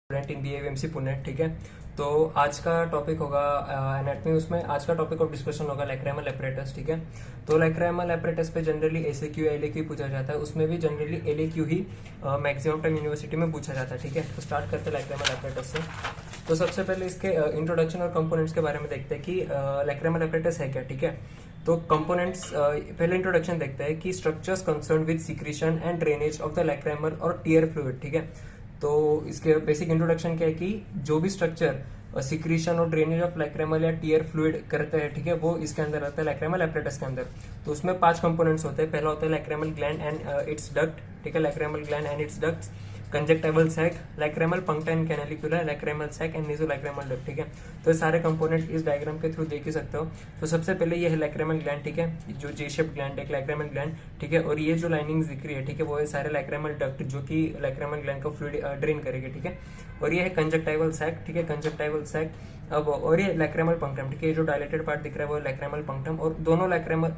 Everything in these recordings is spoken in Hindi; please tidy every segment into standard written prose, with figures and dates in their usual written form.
Student in BMC Pune. ठीक है, तो आज का टॉपिक होगा एनाटॉमी। उसमें आज का टॉपिक ऑफ डिस्कशन होगा लैक्रेमल एपरेटस। ठीक है, तो लैक्रेमल एपरेटस पे जनरली एसएक्यू एलएक्यू पूछा जाता है, उसमें भी जनरली एलएक्यू ही मैक्सिमम टाइम यूनिवर्सिटी में पूछा जाता है। ठीक है, तो स्टार्ट करते हैं लैक्रेमल एपरेटस से। तो सबसे पहले इसके इंट्रोडक्शन और कंपोनेंट्स के बारे में देखते हैं कि लैक्रेमल एपरेटस है क्या। ठीक है, तो कंपोनेंट्स पहले इंट्रोडक्शन देखते हैं कि structures concern with secretion and drainage of the लैक्रेमल और टीयर फ्लूइड। ठीक है, तो इसके बेसिक इंट्रोडक्शन क्या है कि जो भी स्ट्रक्चर सिक्रीशन और ड्रेनेज ऑफ लैक्रेमल या टीयर फ्लूइड करते हैं, ठीक है, वो इसके अंदर आता है लैक्रेमल एपरेटस के अंदर। तो उसमें 5 कंपोनेंट्स होते हैं। पहला होता है lacrimal gland and its duct. ठीक है, lacrimal gland and its ducts, conjunctival sac, lacrimal puncta and canaliculi, lacrimal sac and nasolacrimal duct. ठीक है, तो ये सारे कंपोनेंट इस डायग्राम के थ्रू देख ही सकते हो। तो सबसे पहले ये है लैक्रेमल ग्लैंड। ठीक है, जो जे शेप ग्लैंड है, लैक्रेमल ग्लैंड। ठीक है, और ये जो लाइनिंग दिख रही है, ठीक है, वो है सारे लैक्रेमल डक्ट जो कि लैक्रेमल ग्लैंड का फ्लूइड ड्रेन करेगी। ठीक है, और ये है कंजक्टिवल सैक। ठीक है, कंजक्टिवल सैक। अब और ये लैक्रेमल पंक्टम। ठीक है, ये जो डायलेटेड पार्ट दिख रहा है वो लैक्रेमल पंक्टम, और दोनों लैक्रेमल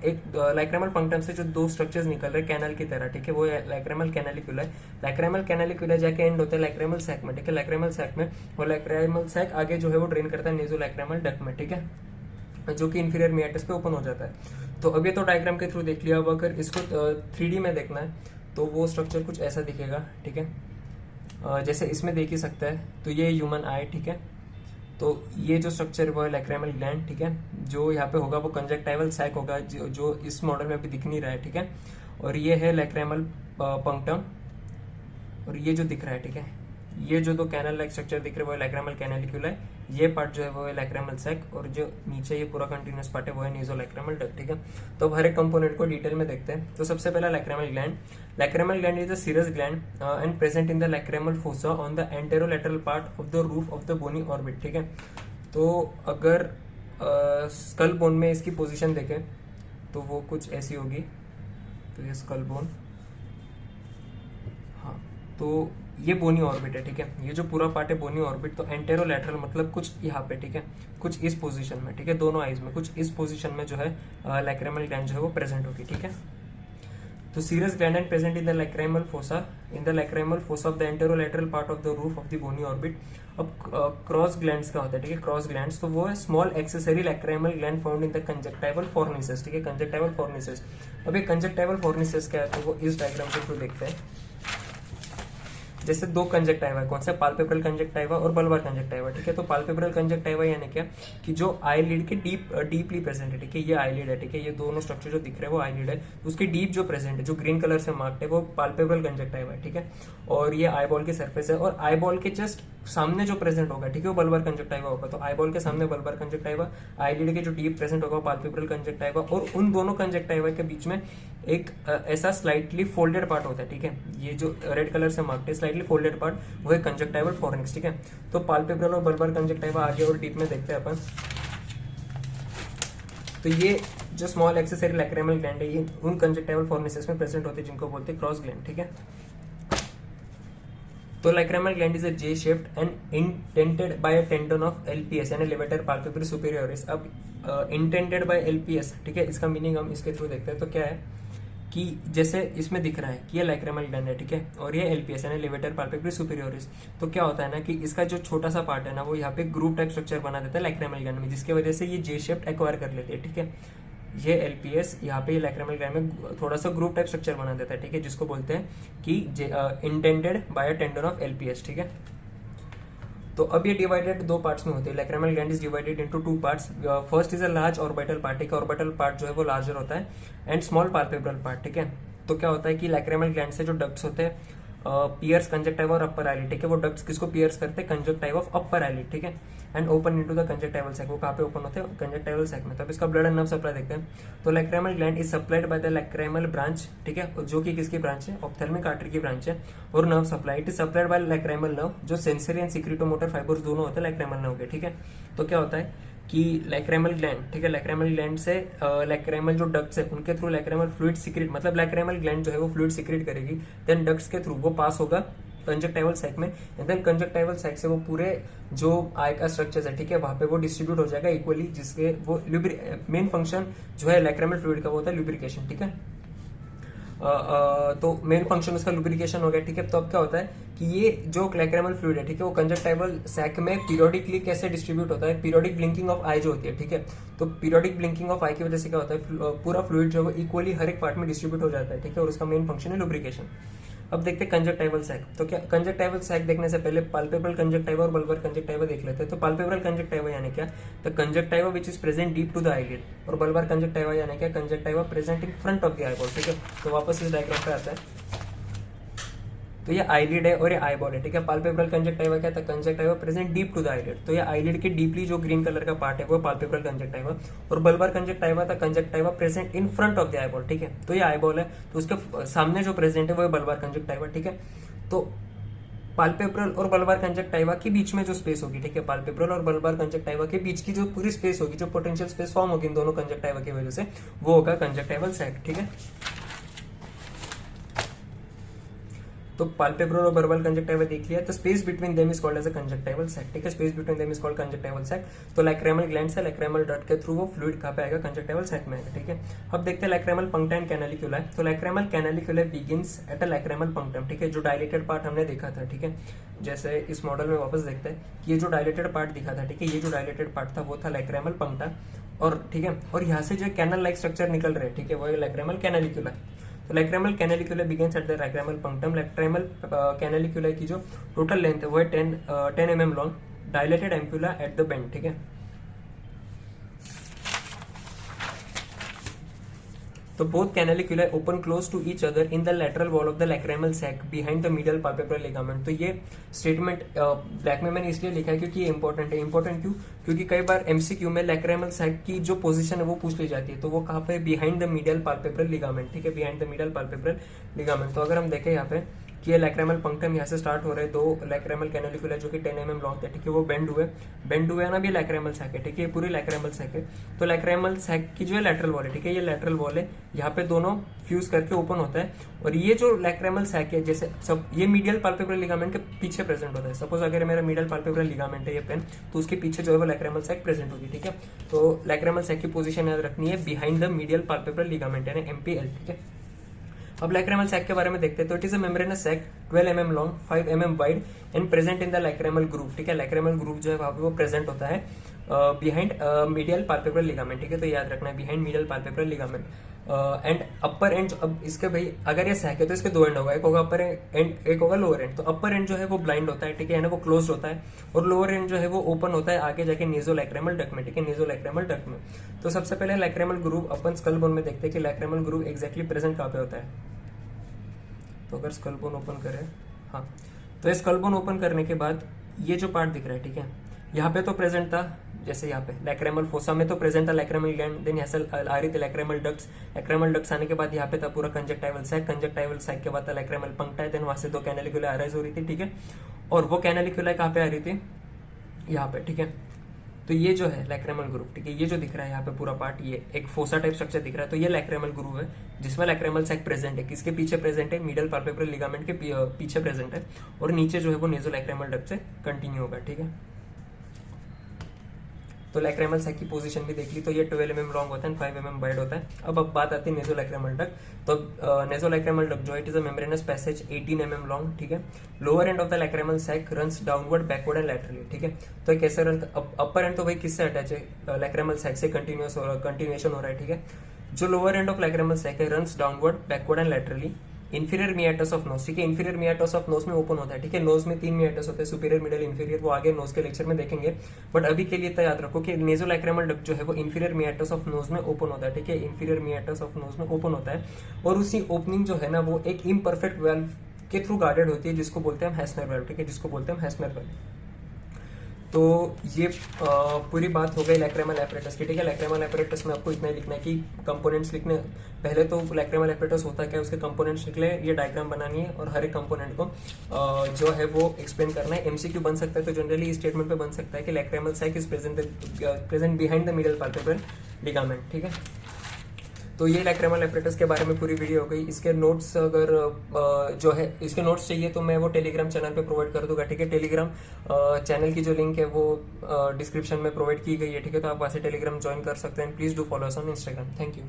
लैक्रेमल पंक्टम से जो दो स्ट्रक्चर्स निकल रहे हैं कैनल की तरह, ठीक है, वो लैक्रेमल कैनालिकुला है। लैक्रेमल कैनालिकुला जाके एंड होता है लैक्रेमल सैक में। ठीक है, लैक्रेमल सैक में, और लैक्रेमल सैक आगे जो है वो ड्रेन करता है नेज़ोलैक्रेमल डक्ट में। ठीक है, जो कि इंफीरियर मियाटिस पे ओपन हो जाता है। तो अब ये तो डायग्राम के थ्रू देख लिया। अब अगर इसको 3D में देखना है तो वो स्ट्रक्चर कुछ ऐसा दिखेगा। ठीक है, जैसे इसमें देख ही सकता है। तो ये ह्यूमन आई। ठीक है, तो ये जो स्ट्रक्चर है वो है लैक्रेमल ग्लैंड। ठीक है, जो यहाँ पे होगा वो कंजक्टिवल सैक होगा, जो इस मॉडल में अभी दिख नहीं रहा है। ठीक है, और ये है लैक्रेमल पंक्टम, और ये जो दिख रहा है, ठीक है, ये जो दो कैनल लाइक स्ट्रक्चर दिख रहे हैं वो है लैक्रेमल कैनालिकुला है। ये पार्ट जो है वो है लैक्रेमल सैक, और जो नीचे ये पूरा कंटिन्यूस पार्ट है वो है नेज़ोलैक्रेमल डक्ट। ठीक है, तो अब हर एक कंपोनेंट को डिटेल में देखते हैं। तो सबसे पहला lacrimal gland. Lacrimal gland is a serous gland and present in the lacrimal fossa on the anterolateral part of the roof of the bony orbit. ठीक है, तो अगर स्कल बोन में इसकी पोजीशन देखें तो वो कुछ ऐसी होगी। तो ये स्कल बोन, हाँ, तो ये बोनी ऑर्बिट है। ठीक है, ये जो पूरा पार्ट है बोनी ऑर्बिट, तो एंटेरोलैटरल मतलब कुछ यहाँ पे, ठीक है, कुछ इस पोजीशन में, ठीक है, दोनों आईज में कुछ इस पोजीशन में जो है लैक्रेमल ग्लैंड जो है वो प्रेजेंट होगी। ठीक है, तो serous gland and present in the lacrimal fossa, in the lacrimal fossa of the anterolateral part of the roof of the bony orbit. अब क्रॉस ग्लैंड्स का होता है, ठीक है, क्रॉस ग्लैंड्स, तो वो है small accessory lacrimal gland found in the conjunctival fornices. ठीक है, कंजक्टिवल फॉर्निसेस। अब ये कंजक्टिवल फॉर्निसेस क्या है तो वो इस डायग्राम के थ्रू देखते हैं। जैसे दो कंजक्टाइवा है, कौन सा, पाल्पेब्रल कंजक्टाइवा और बल्बार कंजक्टाइवा। ठीक है, तो पाल्पेब्रल कंजक्टाइवा यानी क्या कि जो आईलिड के डीपली प्रेजेंट है। ठीक है, ये आईलिड है। ठीक है, ये दोनों स्ट्रक्चर जो दिख रहे हैं वो आईलिड है, तो उसकी डीप जो प्रेजेंट है, जो ग्रीन कलर से मार्क्ड है, वो पाल्पेब्रल कंजक्टाइवा है। ठीक है, और ये आईबॉल की सरफेस है, और आईबॉल के जस्ट सामने जो प्रेजेंट होगा, ठीक है, वो बल्बार कंजक्टाइवा होगा। तो आईबॉल के सामने बल्बार कंजक्टाइवा, आईलिड के जो डीप प्रेजेंट होगा पाल्पेब्रल कंजक्टाइवा, और उन दोनों कंजक्टाइवा के बीच में एक ऐसा स्लाइटली फोल्डेड पार्ट होता है। ठीक है, ये जो रेड कलर से मार्क्ड है स्लाइटली फोल्डेड पार्ट, वो है कंजक्टिवल फॉर्निक्स। ठीक है, तो पाल्पेब्रल और बल्बार कंजक्टाइवा आगे और डीप में देखते हैं अपन। तो ये जो स्मॉल एक्सेसरी लैक्रेमल ग्लैंड है, ये उन कंजक्टिवल फॉर्निसेस में प्रेजेंट होते हैं जिनको बोलते हैं क्रॉस ग्लैंड। ठीक है, तो lacrimal gland is a J shaped and indented by a tendon of LPS यानी लेवेटर पाल्पेब्रल सुपेरियोरिस। अब इंडेंटेड बाय एलपीएस, ठीक है, इसका मीनिंग हम इसके थ्रू देखते हैं। तो क्या है कि जैसे इसमें दिख रहा है कि ये लैक्रेमल ग्लैंड है, ठीक है, और ये एलपीएस यानी लेवेटर पाल्पेब्रल सुपेरियोरिस। तो क्या होता है ना कि इसका जो छोटा सा पार्ट है ना, वो यहाँ पे ग्रुप टाइप स्ट्रक्चर बना देता है लैक्रेमल ग्लैंड में, जिसकी वजह से ये जे शेप्ड एक्वायर कर लेते हैं। ठीक है, ये एलपीएस यहाँ पे लैक्रेमल ग्लैंड में थोड़ा सा ग्रुप टाइप स्ट्रक्चर बना देता है। ठीक है, जिसको बोलते हैं कि intended by a tendon of LPS. ठीक है, तो अब ये डिवाइडेड दो पार्ट्स में होते हैं। लैक्रेमल gland is divided into 2 parts. First is a large orbital part. ठीक है, ऑर्बिटल पार्ट जो है वो लार्जर होता है, एंड स्मॉल पाल्पेब्रल पार्ट। ठीक है, तो क्या होता है कि लैक्रेमल ग्लैंड से जो डक्ट्स होते हैं पियर्स कंजक्टिवा और अपर आईलिड। ठीक है, वो डक्ट्स किसको पियर्स करते हैं, कंजक्टिवा ऑफ अपर आईलिड। ठीक है, and open into the conjunctival sac. वो कहाँ पे ओपन होते हैं, कंजक्टिवल सैक में। तो अब इसका ब्लड एंड नर्व सप्लाई देखते हैं। तो lacrimal gland is supplied by the लैक्रेमल branch. ठीक है, जो कि किसकी ब्रांच है, ऑप्थेल्मिक आर्टरी की ब्रांच है, और nerve supply it is supplied by लैक्रेमल nerve, जो सेंसरी एंड सिक्रीटोमोटर फाइबर्स दोनों होते हैं लैक्रेमल नर्व के। ठीक है, तो क्या होता है कि लैक्रेमल ग्लैंड, ठीक है, लैक्रेमल ग्लैंड से लैक्रेमल जो डक्ट्स है उनके थ्रू लैक्रेमल फ्लूइड सीक्रेट, मतलब लैक्रेमल ग्लैंड जो है वो फ्लूइड सीक्रेट करेगी, देन डक्ट्स के थ्रू वो पास होगा कंजक्टिवल सैक में, एंड देन कंजक्टिवल सैक से वो पूरे जो आई का स्ट्रक्चर है, ठीक है, वहां पे वो डिस्ट्रीब्यूट हो जाएगा इक्वली, जिसके वो मेन फंक्शन जो है लैक्रेमल फ्लूइड का वो होता है ल्यूब्रिकेशन। ठीक है, तो मेन फंक्शन उसका लुब्रिकेशन हो गया, ठीक है। तो अब क्या होता है कि ये जो लैक्रेमल फ्लूइड है, ठीक है, वो कंजक्टाइवल सैक में पीरियोडिकली कैसे डिस्ट्रीब्यूट होता है, पीरियोडिक ब्लिंकिंग ऑफ आई जो होती है, ठीक है। तो पीरियोडिक ब्लिंकिंग ऑफ आई की वजह से क्या होता है, पूरा फ्लूइड जो है इक्वली हर एक पार्ट में डिस्ट्रीब्यूट हो जाता है, ठीक है, और उसका मेन फंक्शन है लुब्रिकेशन। अब देखते हैं कंजक्टाइवल सैक। तो क्या कंजक्टाइवल सैक देखने से पहले पाल्पेब्रल कंजक्टाइवा और बल्बर कंजक्टाइवा देख लेते हैं। तो पाल्पेब्रल कंजक्टाइवा यानी क्या, the conjunctiva which is present deep to the eyelid, और बल्बर कंजक्टाइवा यानी क्या, conjunctiva present in front of the eyeball, ठीक है। तो वापस इस डायग्राम पे आता है। तो ये आईलिड है और ये आईबॉल है, ठीक है। पाल्पेब्रल कंजक्टाइवा क्या था, conjunctiva present deep to the eyelid, तो ये आईलिड के डीपली जो ग्रीन कलर का पार्ट है वो पाल्पेब्रल कंजक्टाइवा। और बल्बर कंजक्टाइवा था conjunctiva present in front of the eyeball, ठीक है। तो ये आईबॉल है, तो उसके सामने जो प्रेजेंट है वो है बल्बर कंजक्टाइवा, ठीक है। तो पाल्पेब्रल और बल्बार कंजक्टाइवा के बीच में जो स्पेस होगी, ठीक है, पाल्पेब्रल और बल्बार कंजक्टाइवा के बीच की जो पूरी स्पेस होगी, जो पोटेंशियल स्पेस फॉर्म होगी इन दोनों कंजक्टाइवा की वजह से, वो होगा कंजक्टाइवल सैक, ठीक है। तो पाल्पेब्रल और बल्बार कंजक्टाइवा देख लिया, तो space between them is called as a conjunctival sac, ठीक है। Space between them is called conjunctival sac. तो लैक्रेमल ग्लैंड है, लैक्रेमल डक्ट के थ्रू वो फ्लूइड कहां पे आएगा, कंजक्टाइवल सैक में आएगा, ठीक है। अब देखते हैं लैक्रेमल पंक्टा एंड कैनालिक्यूला। तो lacrimal canaliculi begins at a lacrimal punctum, ठीक है। जो डायलेटेड पार्ट हमने देखा था, ठीक है, जैसे इस मॉडल में वापस देखते हैं कि ये जो डायलेटेड पार्ट दिखा था, ठीक है, ये जो डायलेटेड पार्ट था वो था लैक्रेमल पंक्टा, और ठीक है, और यहाँ से जो कैनल लाइक स्ट्रक्चर निकल रहे हैं, ठीक है, वो है लैक्रेमल कैनालिक्यूला। तो lacrimal canaliculi begins at the lacrimal punctum. Lacrimal canaliculi की जो टोटल लेंथ है वो है 10 mm long, dilated ampulla at the bend, ठीक है। तो both canaliculi open close to each other in the lateral wall of the lacrimal sac behind the medial palpebral ligament. तो ये स्टेटमेंट ब्लैक में मैंने इसलिए लिखा है क्योंकि ये इंपॉर्टेंट है। इंपॉर्टेंट क्यों, क्योंकि कई बार एमसीक्यू में लैक्रेमल सैक की जो पोजीशन है वो पूछ ली जाती है, तो वो कहाँ पे, behind the medial palpebral ligament, ठीक है, behind the medial palpebral ligament. तो अगर हम देखें यहाँ पे कि ये लैक्रेमल पंक्टम यहाँ से स्टार्ट हो रहे हैं, दो लैक्रेमल कैनालिक्यूला जो कि 10 mm लॉन्ग है, ठीक है, वो बेंड हुए ना, भी लैक्रेमल सैक है, ठीक है, ये पूरी लैक्रेमल सैक है। तो लैक्रेमल सैक की जो है लैटरल वॉल है, ठीक है, ये लैटरल वॉल है, यहाँ पे दोनों फ्यूज करके ओपन होता है, और ये जो लैक्रेमल सैक है, जैसे सब ये मीडियल पाल्पेब्रल लिगामेंट के पीछे प्रेजेंट होता है। सपोज अगर मेरा मीडियल पाल्पेब्रल लिगामेंट है ये पेन, तो उसके पीछे जो है वो लैक्रेमल सैक प्रेजेंट होगी, ठीक है। तो लैक्रेमल सैक की पोजीशन याद रखनी है behind the medial palpebral ligament यानी एमपीएल, ठीक है। अब लैक्रेमल सैक के बारे में देखते हैं। तो it is a membranous sac 12 mm long, 5 mm wide and present in the lacrimal groove, ठीक है। लैक्रेमल ग्रूव जो है वहां पे वो प्रेजेंट होता है बिहाइंड मीडियल पाल्पेब्रल लिगामेंट, ठीक है। तो याद रखना है behind medial palpebral ligament and upper and. अब इसके भाई अगर ये सैक है तो इसके दो एंड होगा, एक होगा अपर एंड, एक होगा लोअर एंड। तो अपर एंड जो है वो ब्लाइंड होता है, ठीक है, यानी वो क्लोज होता है, और लोअर एंड जो है वो ओपन होता है आगे जाके नेजो लैक्रेमल डक्ट में, ठीक है, नेजो लैक्रेमल डक्ट में। तो सबसे पहले लैक्रेमल ग्रूव अपन स्कल बोन में देखते हैं कि लैक्रेमल ग्रूव एक्जैक्टली प्रेजेंट कहाँ पे होता है। तो अगर स्कल बोन ओपन करें, हाँ, तो ये स्कल बोन ओपन करने के बाद ये जो पार्ट दिख रहा है, ठीक है, यहाँ पे तो प्रेजेंट था, जैसे यहाँ पे लैक्रेमल फोसा में तो प्रेजेंट था लैक्रेमल ग्लैंड, देन यहाँ से आ रही थी लैक्रेमल डक्ट्स, लैक्रेमल डक्ट्स आने के बाद यहाँ पे था पूरा कंजक्टाइवल सैक, कंजक्टाइवल सैक के बाद था लैक्रेमल पंक्टा, देन वहां से दो कैनालिक्यूला अराइज हो रही थी, ठीक है, और वो कैनालिक्यूला कहाँ पे आ रही थी, यहाँ पे, ठीक है। तो ये जो है लैक्रेमल ग्रूव, ठीक है, ये जो दिख रहा है यहाँ पे पूरा पार्ट, ये एक फोसा टाइप स्ट्रक्चर दिख रहा है, तो ये लैक्रेमल ग्रूव है जिसमें लैक्रेमल सैक प्रेजेंट है। किसके पीछे प्रेजेंट है, मीडियल पाल्पेब्रल लिगामेंट के पीछे प्रेजेंट है, और नीचे जो है वो नेजो लैक्रेमल डक्ट से कंटिन्यू होगा, ठीक है। तो लैक्रेमल सैक की पोजीशन भी देख ली, तो ये 12 mm लॉन्ग होता है, 5 mm वाइड होता है। अब बात आती है नेजो लैक्रेमल डक्ट। तो नेजो लैक्रेमल डक्ट जो it is a membranous passage 18 mm long, ठीक है। Lower end of the lacrimal sac runs downward, backward and laterally, ठीक है। तो कैसे रन, अपर एंड तो भाई किससे अटैच है, लैक्रेमल सैक से कंटिन्यूएशन हो रहा है, ठीक है। जो lower end of lacrimal sac है runs downward, backward and laterally. Inferior meatus of nose, ठीक है, इंफीरियर मियाटस ऑफ नोज में ओपन होता है, ठीक है। नोज में 3 मियाटस होते हैं, सुपीरियर, मिडिल, इंफीरियर, वो आगे नोज के लेक्चर में देखेंगे, बट अभी के लिए तो याद रखो कि नेजो लैक्रेमल डक्ट जो है वो इंफीरियर मियाटस ऑफ नोज में ओपन होता है, ठीक है, इंफीरियर मियाटस ऑफ नोज में ओपन होता है, और उसी ओपनिंग जो है ना वो एक इम्परफेक्ट वेल्व के थ्रू गार्डेड होती है जिसको बोलते हैं हैस्नर वेल्व, ठीक है, जिसको बोलते हैं हैस्नर वेल्व। तो ये पूरी बात हो गई लैक्रेमल एपरेटस की, ठीक है। लैक्रेमल एपरेटस में आपको इतना ही लिखना है कि कंपोनेंट्स लिखने, पहले तो लैक्रेमल एपरेटस होता क्या है उसके कंपोनेंट्स लिख ले, ये डायग्राम बनानी है, और हर एक कंपोनेंट को जो है वो एक्सप्लेन करना है। एमसीक्यू बन सकता है, तो जनरली इस स्टेटमेंट पे बन सकता है कि lacrimal sac is present behind the medial palpebral ligament, ठीक है। तो ये लैक्रेमल एपरेटस के बारे में पूरी वीडियो हो गई। इसके नोट्स अगर जो है इसके नोट्स चाहिए तो मैं वो टेलीग्राम चैनल पे प्रोवाइड कर दूंगा, ठीक है। टेलीग्राम चैनल की जो लिंक है वो डिस्क्रिप्शन में प्रोवाइड की गई है, ठीक है। तो आप वहाँ से टेलीग्राम ज्वाइन कर सकते हैं। Please do follow us on Instagram. Thank you.